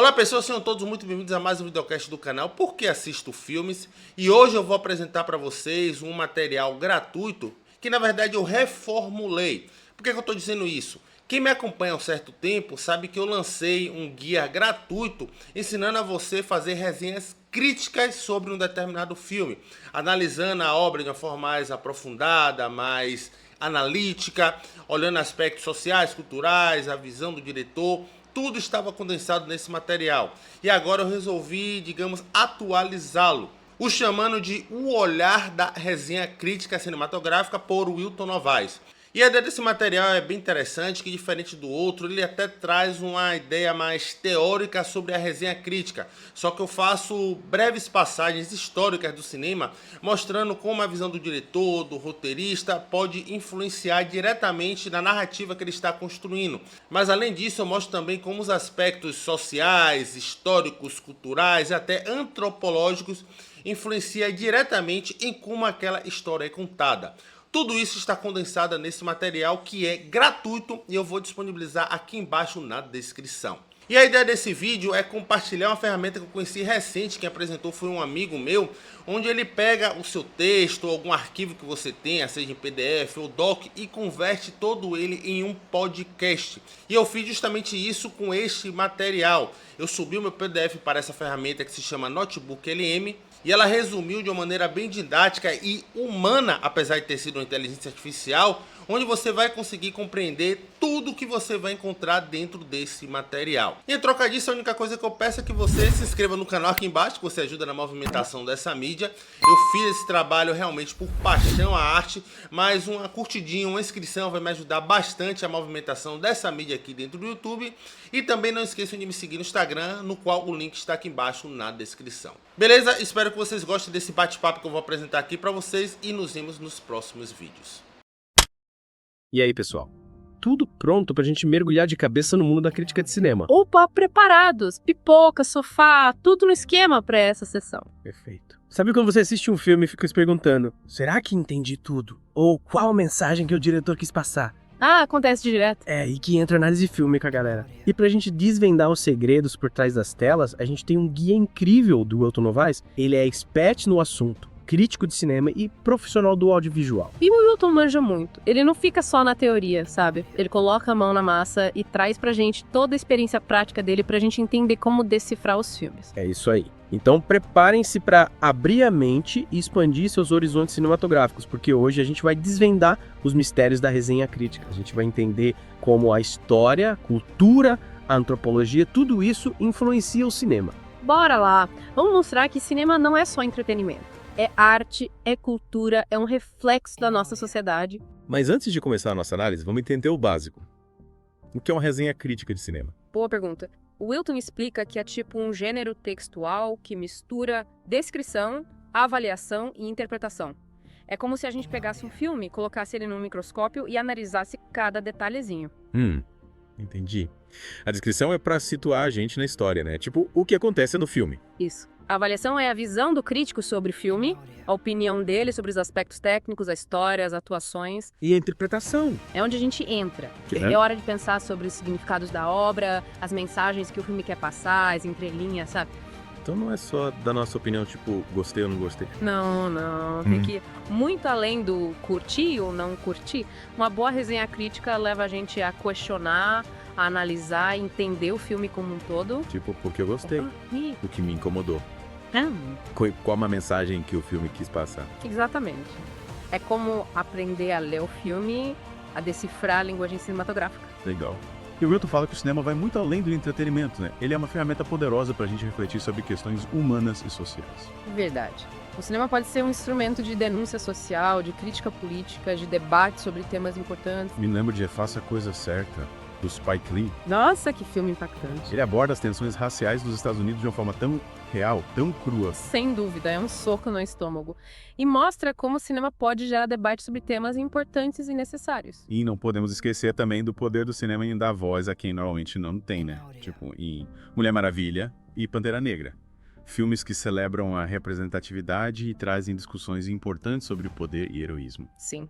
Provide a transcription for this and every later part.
Olá pessoas, sejam todos muito bem-vindos a mais um videocast do canal Por que Assisto Filmes. E hoje eu vou apresentar para vocês um material gratuito que na verdade eu reformulei. Por que eu estou dizendo isso? Quem me acompanha há um certo tempo sabe que eu lancei um guia gratuito ensinando a você fazer resenhas críticas sobre um determinado filme, analisando a obra de uma forma mais aprofundada, mais analítica, olhando aspectos sociais, culturais, a visão do diretor. Tudo estava condensado nesse material. E agora eu resolvi, digamos, atualizá-lo, o chamando de O Olhar da Resenha Crítica Cinematográfica por Wilton Novaes. E a ideia desse material é bem interessante, que diferente do outro, ele até traz uma ideia mais teórica sobre a resenha crítica. Só que eu faço breves passagens históricas do cinema, mostrando como a visão do diretor, do roteirista, pode influenciar diretamente na narrativa que ele está construindo. Mas além disso, eu mostro também como os aspectos sociais, históricos, culturais e até antropológicos influenciam diretamente em como aquela história é contada. Tudo isso está condensado nesse material que é gratuito e eu vou disponibilizar aqui embaixo na descrição. E a ideia desse vídeo é compartilhar uma ferramenta que eu conheci recente, quem apresentou foi um amigo meu, onde ele pega o seu texto ou algum arquivo que você tenha, seja em PDF ou doc, e converte todo ele em um podcast. E eu fiz justamente isso com este material. Eu subi o meu PDF para essa ferramenta que se chama Notebook LM, e ela resumiu de uma maneira bem didática e humana, apesar de ter sido uma inteligência artificial, onde você vai conseguir compreender tudo que você vai encontrar dentro desse material. E em troca disso, a única coisa que eu peço é que você se inscreva no canal aqui embaixo, que você ajuda na movimentação dessa mídia. Eu fiz esse trabalho realmente por paixão à arte, mas uma curtidinha, uma inscrição vai me ajudar bastante a movimentação dessa mídia aqui dentro do YouTube. E também não esqueçam de me seguir no Instagram, no qual o link está aqui embaixo na descrição. Beleza? Espero que vocês gostem desse bate-papo que eu vou apresentar aqui para vocês e nos vemos nos próximos vídeos. E aí, pessoal? Tudo pronto pra gente mergulhar de cabeça no mundo da crítica de cinema. Opa, preparados! Pipoca, sofá, tudo no esquema pra essa sessão. Perfeito. Sabe quando você assiste um filme e fica se perguntando, será que entendi tudo? Ou qual a mensagem que o diretor quis passar? Ah, acontece direto. E que entra análise filme com a galera. E pra gente desvendar os segredos por trás das telas, a gente tem um guia incrível do Wilton Novaes. Ele é expert no assunto, crítico de cinema e profissional do audiovisual. E o Wilton manja muito. Ele não fica só na teoria, sabe? Ele coloca a mão na massa e traz pra gente toda a experiência prática dele pra gente entender como decifrar os filmes. É isso aí. Então preparem-se para abrir a mente e expandir seus horizontes cinematográficos, porque hoje a gente vai desvendar os mistérios da resenha crítica. A gente vai entender como a história, a cultura, a antropologia, tudo isso influencia o cinema. Bora lá! Vamos mostrar que cinema não é só entretenimento. É arte, é cultura, é um reflexo da nossa sociedade. Mas antes de começar a nossa análise, vamos entender o básico. O que é uma resenha crítica de cinema? Boa pergunta. O Wilton explica que é tipo um gênero textual que mistura descrição, avaliação e interpretação. É como se a gente pegasse um filme, colocasse ele num microscópio e analisasse cada detalhezinho. Entendi. A descrição é para situar a gente na história, né? Tipo, o que acontece no filme. Isso. A avaliação é a visão do crítico sobre o filme, a opinião dele sobre os aspectos técnicos, a história, as atuações. E a interpretação? É onde a gente entra. É hora de pensar sobre os significados da obra, as mensagens que o filme quer passar, as entrelinhas, sabe? Então não é só da nossa opinião, tipo, gostei ou não gostei. Não. Tem que ir muito além do curtir ou não curtir. Uma boa resenha crítica leva a gente a questionar, a analisar, entender o filme como um todo. Tipo, porque eu gostei. O que me incomodou. Qual uma mensagem que o filme quis passar? Exatamente. É como aprender a ler o filme, a decifrar a linguagem cinematográfica. Legal. E o Wilton fala que o cinema vai muito além do entretenimento, né? Ele é uma ferramenta poderosa pra gente refletir sobre questões humanas e sociais. Verdade. O cinema pode ser um instrumento de denúncia social, de crítica política, de debate sobre temas importantes. Me lembro de Faça a Coisa Certa, do Spike Lee. Nossa, que filme impactante. Ele aborda as tensões raciais dos Estados Unidos de uma forma tão real, tão crua. Sem dúvida, é um soco no estômago. E mostra como o cinema pode gerar debate sobre temas importantes e necessários. E não podemos esquecer também do poder do cinema em dar voz a quem normalmente não tem, né? Tipo, em Mulher Maravilha e Pantera Negra. Filmes que celebram a representatividade e trazem discussões importantes sobre o poder e heroísmo. Sim.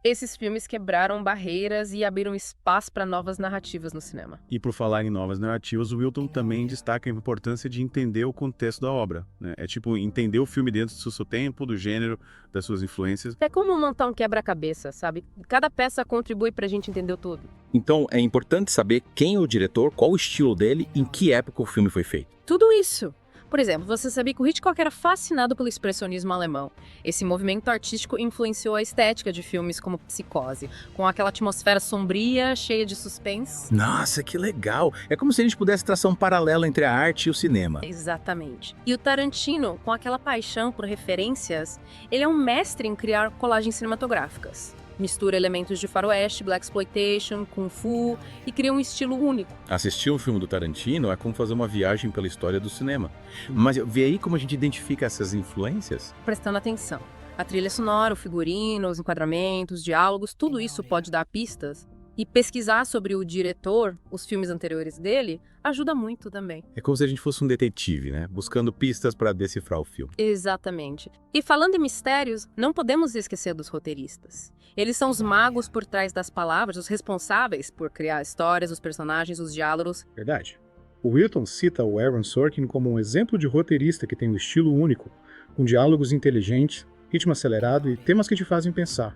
Esses filmes quebraram barreiras e abriram espaço para novas narrativas no cinema. E por falar em novas narrativas, o Wilton também destaca a importância de entender o contexto da obra, né? É tipo entender o filme dentro do seu tempo, do gênero, das suas influências. É como montar um quebra-cabeça, sabe? Cada peça contribui pra gente entender tudo. Então é importante saber quem é o diretor, qual o estilo dele, em que época o filme foi feito. Tudo isso. Por exemplo, você sabia que o Hitchcock era fascinado pelo expressionismo alemão. Esse movimento artístico influenciou a estética de filmes como Psicose, com aquela atmosfera sombria, cheia de suspense. Nossa, que legal! É como se a gente pudesse traçar um paralelo entre a arte e o cinema. Exatamente. E o Tarantino, com aquela paixão por referências, ele é um mestre em criar colagens cinematográficas. Mistura elementos de faroeste, blaxploitation, kung fu e cria um estilo único. Assistir um filme do Tarantino é como fazer uma viagem pela história do cinema. Mas vê aí como a gente identifica essas influências? Prestando atenção. A trilha sonora, o figurino, os enquadramentos, diálogos, tudo isso pode dar pistas. E pesquisar sobre o diretor, os filmes anteriores dele, ajuda muito também. É como se a gente fosse um detetive, né? Buscando pistas para decifrar o filme. Exatamente. E falando em mistérios, não podemos esquecer dos roteiristas. Eles são os magos por trás das palavras, os responsáveis por criar histórias, os personagens, os diálogos. Verdade. O Wilton cita o Aaron Sorkin como um exemplo de roteirista que tem um estilo único, com diálogos inteligentes, ritmo acelerado e temas que te fazem pensar.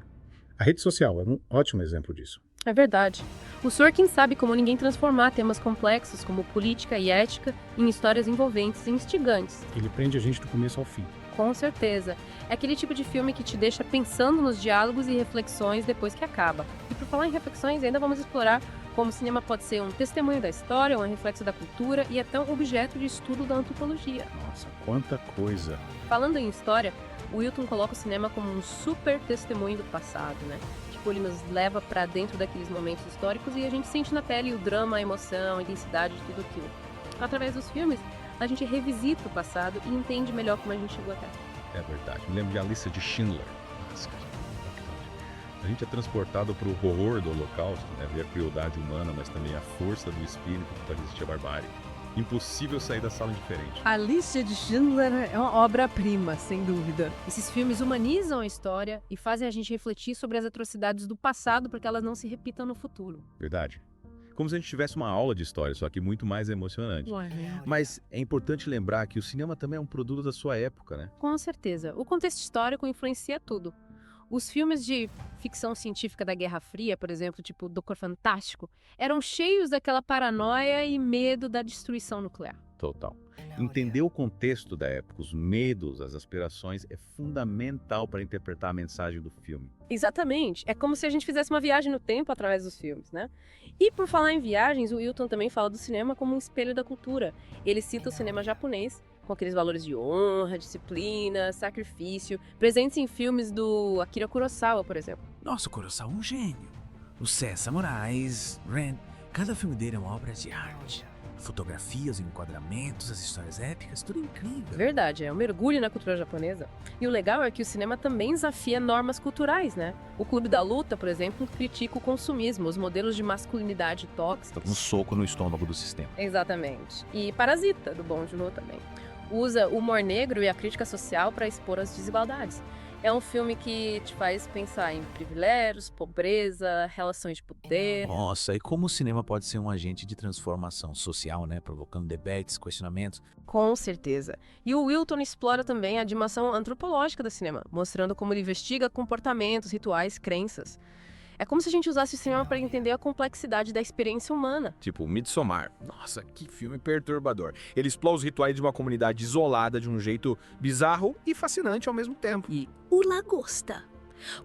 A rede social é um ótimo exemplo disso. É verdade. O Sorkin sabe como ninguém transformar temas complexos como política e ética em histórias envolventes e instigantes. Ele prende a gente do começo ao fim. Com certeza. É aquele tipo de filme que te deixa pensando nos diálogos e reflexões depois que acaba. E por falar em reflexões, ainda vamos explorar como o cinema pode ser um testemunho da história, um reflexo da cultura e até um objeto de estudo da antropologia. Nossa, quanta coisa! Falando em história, o Wilton coloca o cinema como um super testemunho do passado, né? Tipo, ele nos leva pra dentro daqueles momentos históricos e a gente sente na pele o drama, a emoção, a intensidade de tudo aquilo. Através dos filmes, a gente revisita o passado e entende melhor como a gente chegou até. É verdade. Me lembro de A Lista de Schindler. Nossa, cara, a gente é transportado para o horror do Holocausto, né? Ver a crueldade humana, mas também a força do espírito para resistir à barbárie. Impossível sair da sala indiferente. A Lista de Schindler é uma obra-prima, sem dúvida. Esses filmes humanizam a história e fazem a gente refletir sobre as atrocidades do passado para que elas não se repitam no futuro. Verdade. Como se a gente tivesse uma aula de história, só que muito mais emocionante. Mas é importante lembrar que o cinema também é um produto da sua época, né? Com certeza. O contexto histórico influencia tudo. Os filmes de ficção científica da Guerra Fria, por exemplo, tipo Doutor Fantástico, eram cheios daquela paranoia e medo da destruição nuclear. Total. Entender o contexto da época, os medos, as aspirações, é fundamental para interpretar a mensagem do filme. Exatamente. É como se a gente fizesse uma viagem no tempo através dos filmes, né? E por falar em viagens, o Wilton também fala do cinema como um espelho da cultura. Ele cita o cinema japonês, com aqueles valores de honra, disciplina, sacrifício, presentes em filmes do Akira Kurosawa, por exemplo. Nossa, o Kurosawa é um gênio. O Sé Samurais, Ren, cada filme dele é uma obra de arte. Fotografias, enquadramentos, as histórias épicas, tudo incrível. Verdade, é um mergulho na cultura japonesa. E o legal é que o cinema também desafia normas culturais, né? O Clube da Luta, por exemplo, critica o consumismo, os modelos de masculinidade tóxica. Um soco no estômago do sistema. Exatamente. E Parasita, do Bong Joon-ho também. Usa o humor negro e a crítica social para expor as desigualdades. É um filme que te faz pensar em privilégios, pobreza, relações de poder. Nossa, e como o cinema pode ser um agente de transformação social, né? Provocando debates, questionamentos. Com certeza. E o Wilton explora também a dimensão antropológica do cinema, mostrando como ele investiga comportamentos, rituais, crenças. É como se a gente usasse o cinema para entender a complexidade da experiência humana. Tipo, Midsommar. Nossa, que filme perturbador. Ele explora os rituais de uma comunidade isolada de um jeito bizarro e fascinante ao mesmo tempo. E O Lagosta,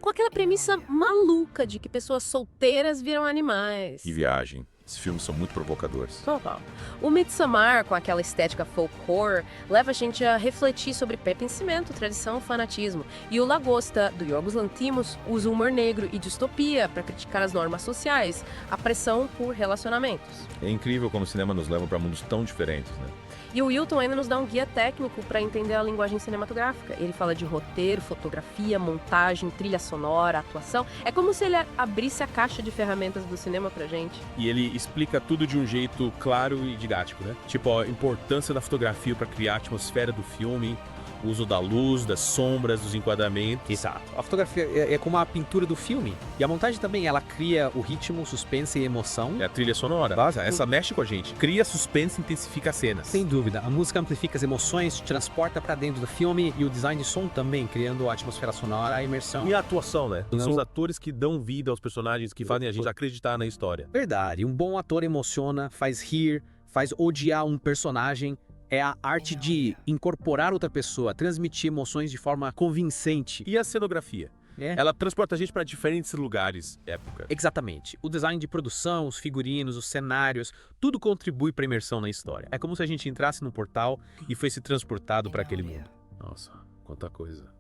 com aquela premissa maluca de que pessoas solteiras viram animais. Que viagem. Esses filmes são muito provocadores. Total. O Midsommar, com aquela estética folk horror, leva a gente a refletir sobre pertencimento, tradição e fanatismo. E o Lagosta, do Yorgos Lanthimos, usa o humor negro e distopia para criticar as normas sociais, a pressão por relacionamentos. É incrível como o cinema nos leva para mundos tão diferentes, né? E o Wilton ainda nos dá um guia técnico para entender a linguagem cinematográfica. Ele fala de roteiro, fotografia, montagem, trilha sonora, atuação. É como se ele abrisse a caixa de ferramentas do cinema pra gente. E ele explica tudo de um jeito claro e didático, né? Tipo, a importância da fotografia para criar a atmosfera do filme, O uso da luz, das sombras, dos enquadramentos. Exato. A fotografia é como a pintura do filme. E a montagem também, ela cria o ritmo, suspense e emoção. É a trilha sonora. Essa mexe com a gente. Cria suspense e intensifica cenas. Sem dúvida. A música amplifica as emoções, te transporta pra dentro do filme. E o design de som também, criando a atmosfera sonora, a imersão. E a atuação, né? Não. São os atores que dão vida aos personagens, que fazem a gente acreditar na história. Verdade. Um bom ator emociona, faz rir, faz odiar um personagem. É a arte de incorporar outra pessoa, transmitir emoções de forma convincente. E a cenografia? É. Ela transporta a gente para diferentes lugares, época. Exatamente. O design de produção, os figurinos, os cenários, tudo contribui para a imersão na história. É como se a gente entrasse num portal e fosse transportado para aquele mundo. Nossa, quanta coisa.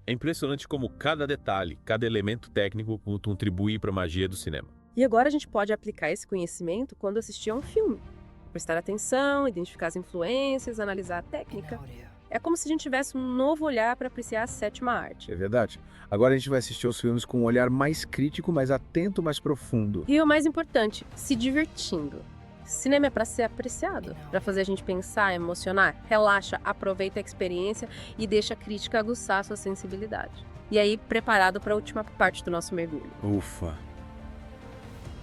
É impressionante como cada detalhe, cada elemento técnico contribui para a magia do cinema. E agora a gente pode aplicar esse conhecimento quando assistir a um filme. Prestar atenção, identificar as influências, analisar a técnica. É como se a gente tivesse um novo olhar para apreciar a sétima arte. É verdade. Agora a gente vai assistir os filmes com um olhar mais crítico, mais atento, mais profundo. E o mais importante, se divertindo. Cinema é para ser apreciado, para fazer a gente pensar, emocionar. Relaxa, aproveita a experiência e deixa a crítica aguçar a sua sensibilidade. E aí, preparado para a última parte do nosso mergulho. Ufa!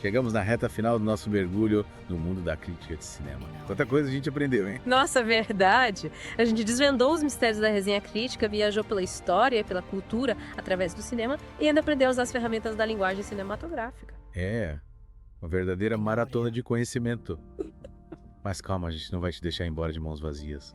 Chegamos na reta final do nosso mergulho no mundo da crítica de cinema. Quanta coisa a gente aprendeu, hein? Nossa, verdade! A gente desvendou os mistérios da resenha crítica, viajou pela história e pela cultura através do cinema e ainda aprendeu a usar as ferramentas da linguagem cinematográfica. É, uma verdadeira maratona de conhecimento. Mas calma, a gente não vai te deixar embora de mãos vazias.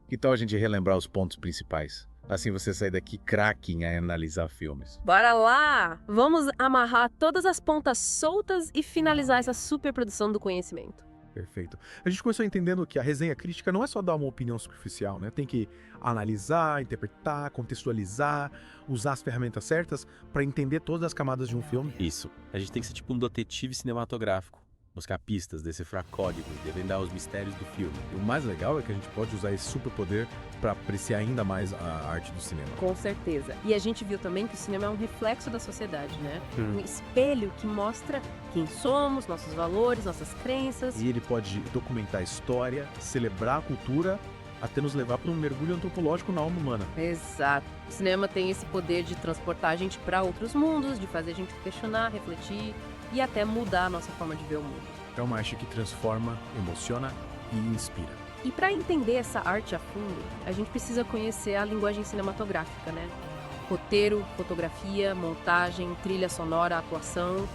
Que tal a gente relembrar os pontos principais? Assim você sai daqui craque em analisar filmes. Bora lá! Vamos amarrar todas as pontas soltas e finalizar essa superprodução do conhecimento. Perfeito. A gente começou entendendo que a resenha crítica não é só dar uma opinião superficial, né? Tem que analisar, interpretar, contextualizar, usar as ferramentas certas para entender todas as camadas de um filme. Isso. A gente tem que ser tipo um detetive cinematográfico. Buscar pistas, decifrar códigos, desvendar os mistérios do filme. E o mais legal é que a gente pode usar esse superpoder para apreciar ainda mais a arte do cinema. Com certeza. E a gente viu também que o cinema é um reflexo da sociedade, né? Um espelho que mostra quem somos, nossos valores, nossas crenças. E ele pode documentar a história, celebrar a cultura, até nos levar para um mergulho antropológico na alma humana. Exato. O cinema tem esse poder de transportar a gente para outros mundos, de fazer a gente questionar, refletir e até mudar a nossa forma de ver o mundo. É uma arte que transforma, emociona e inspira. E para entender essa arte a fundo, a gente precisa conhecer a linguagem cinematográfica, né? Roteiro, fotografia, montagem, trilha sonora, atuação.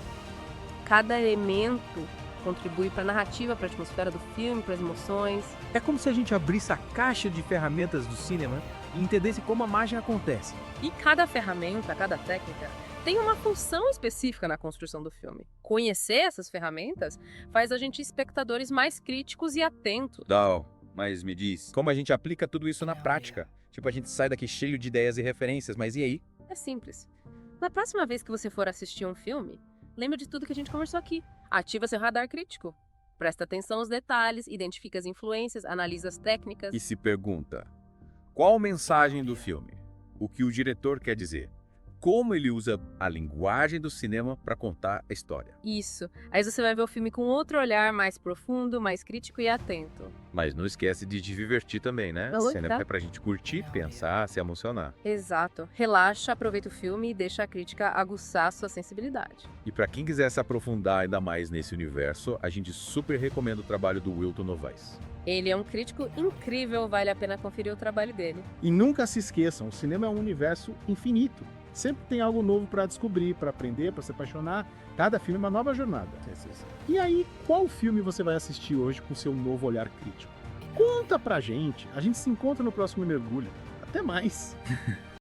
Cada elemento contribui para a narrativa, para a atmosfera do filme, para as emoções. É como se a gente abrisse a caixa de ferramentas do cinema e entendesse como a mágica acontece. E cada ferramenta, cada técnica tem uma função específica na construção do filme. Conhecer essas ferramentas faz a gente espectadores mais críticos e atentos. Dal, mas me diz, como a gente aplica tudo isso na prática? Tipo, a gente sai daqui cheio de ideias e referências, mas e aí? É simples. Na próxima vez que você for assistir um filme, lembra de tudo que a gente conversou aqui. Ativa seu radar crítico. Presta atenção aos detalhes, identifica as influências, analisa as técnicas. E se pergunta, qual a mensagem do filme? O que o diretor quer dizer? Como ele usa a linguagem do cinema para contar a história? Isso. Aí você vai ver o filme com outro olhar mais profundo, mais crítico e atento. Mas não esquece de te divertir também, né? Alô, Cinema tá? é pra gente curtir, pensar, se emocionar. Exato. Relaxa, aproveita o filme e deixa a crítica aguçar a sua sensibilidade. E para quem quiser se aprofundar ainda mais nesse universo, a gente super recomenda o trabalho do Wilton Novaes. Ele é um crítico incrível, vale a pena conferir o trabalho dele. E nunca se esqueçam, o cinema é um universo infinito. Sempre tem algo novo para descobrir, para aprender, para se apaixonar. Cada filme é uma nova jornada. E aí, qual filme você vai assistir hoje com seu novo olhar crítico? Conta pra gente. A gente se encontra no próximo mergulho. Até mais!